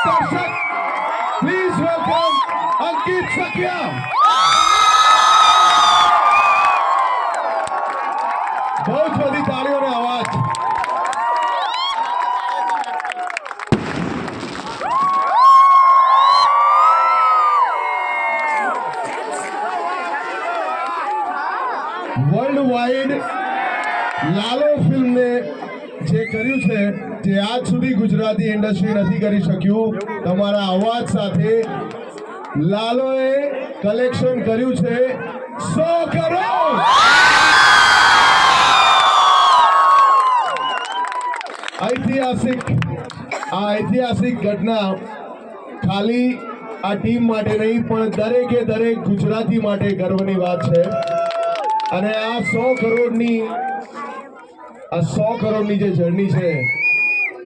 દર્શક please welcome અંકિત સખિયા. બહુ જ બધી તાળીઓનો અવાજ. વર્લ્ડ વાઇડ લાલો ફિલ્મને જે કર્યું છે તે આજ સુધી ગુજરાતી ઇન્ડસ્ટ્રી નથી કરી શક્યું. તમારા અવાજ સાથે લાલોએ કલેક્શન કર્યું છે 100 કરોડ. ઐતિહાસિક ઘટના ખાલી આ ટીમ માટે નહીં પણ દરેકે દરેક ગુજરાતી માટે ગર્વની વાત છે. અને આ 100 કરોડની જે જર્ની છે